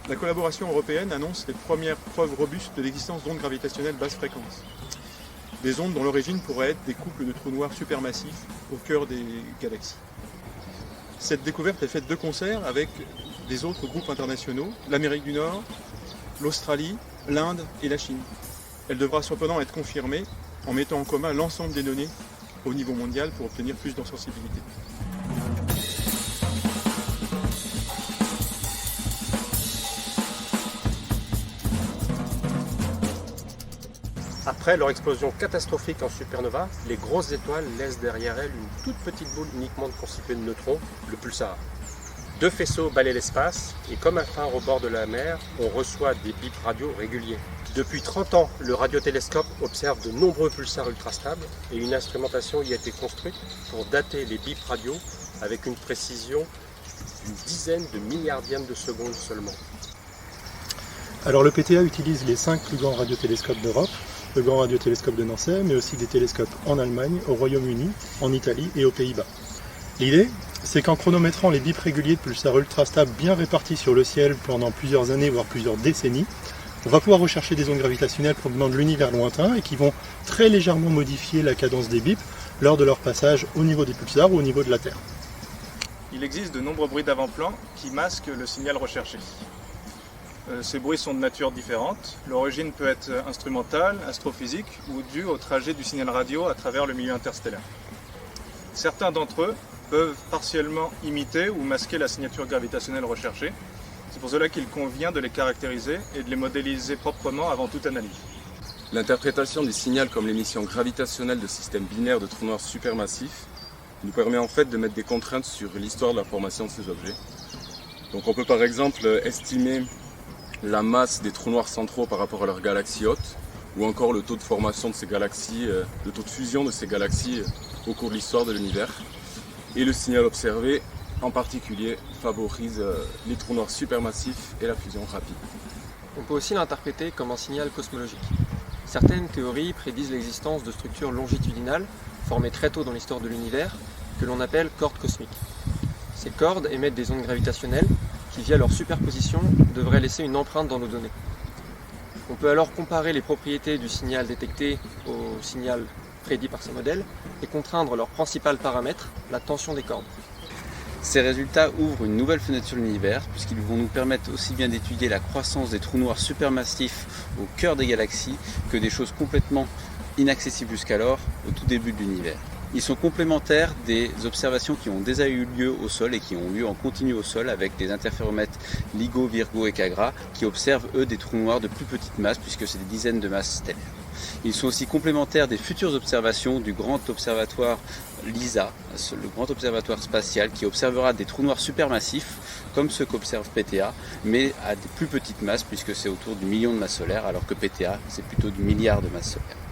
la collaboration européenne annonce les premières preuves robustes de l'existence d'ondes gravitationnelles basse fréquence. Des ondes dont l'origine pourrait être des couples de trous noirs supermassifs au cœur des galaxies. Cette découverte est faite de concert avec des autres groupes internationaux, l'Amérique du Nord, l'Australie, l'Inde et la Chine. Elle devra cependant être confirmée en mettant en commun l'ensemble des données au niveau mondial pour obtenir plus de sensibilité. Après leur explosion catastrophique en supernova, les grosses étoiles laissent derrière elles une toute petite boule uniquement constituée de neutrons, le pulsar. Deux faisceaux balayent l'espace et comme un phare au bord de la mer, on reçoit des bips radio réguliers. Depuis 30 ans, le radiotélescope observe de nombreux pulsars ultrastables et une instrumentation y a été construite pour dater les bips radio avec une précision d'une dizaine de milliardièmes de secondes seulement. Alors le PTA utilise les 5 plus grands radiotélescopes d'Europe, le grand radiotélescope de Nancy, mais aussi des télescopes en Allemagne, au Royaume-Uni, en Italie et aux Pays-Bas. L'idée, c'est qu'en chronométrant les bips réguliers de pulsars ultrastables bien répartis sur le ciel pendant plusieurs années, voire plusieurs décennies, on va pouvoir rechercher des ondes gravitationnelles provenant de l'univers lointain et qui vont très légèrement modifier la cadence des bips lors de leur passage au niveau des pulsars ou au niveau de la Terre. Il existe de nombreux bruits d'avant-plan qui masquent le signal recherché. Ces bruits sont de nature différente. L'origine peut être instrumentale, astrophysique ou due au trajet du signal radio à travers le milieu interstellaire. Certains d'entre eux peuvent partiellement imiter ou masquer la signature gravitationnelle recherchée. C'est pour cela qu'il convient de les caractériser et de les modéliser proprement avant toute analyse. L'interprétation du signal comme l'émission gravitationnelle de systèmes binaires de trous noirs supermassifs nous permet en fait de mettre des contraintes sur l'histoire de la formation de ces objets. Donc on peut par exemple estimer la masse des trous noirs centraux par rapport à leurs galaxies hôtes, ou encore le taux de formation de ces galaxies, le taux de fusion de ces galaxies au cours de l'histoire de l'univers. Et le signal observé, en particulier, favorise les trous noirs supermassifs et la fusion rapide. On peut aussi l'interpréter comme un signal cosmologique. Certaines théories prédisent l'existence de structures longitudinales, formées très tôt dans l'histoire de l'univers, que l'on appelle cordes cosmiques. Ces cordes émettent des ondes gravitationnelles qui, via leur superposition, devraient laisser une empreinte dans nos données. On peut alors comparer les propriétés du signal détecté au signal prédit par ces modèles et contraindre leur principal paramètre, la tension des cordes. Ces résultats ouvrent une nouvelle fenêtre sur l'univers puisqu'ils vont nous permettre aussi bien d'étudier la croissance des trous noirs supermassifs au cœur des galaxies que des choses complètement inaccessibles jusqu'alors au tout début de l'univers. Ils sont complémentaires des observations qui ont déjà eu lieu au sol et qui ont lieu en continu au sol avec des interféromètres LIGO, Virgo et Cagra qui observent eux des trous noirs de plus petite masse puisque c'est des dizaines de masses stellaires. Ils sont aussi complémentaires des futures observations du grand observatoire LISA, le grand observatoire spatial qui observera des trous noirs supermassifs comme ceux qu'observe PTA mais à des plus petites masses puisque c'est autour du million de masses solaires alors que PTA c'est plutôt du milliard de masses solaires.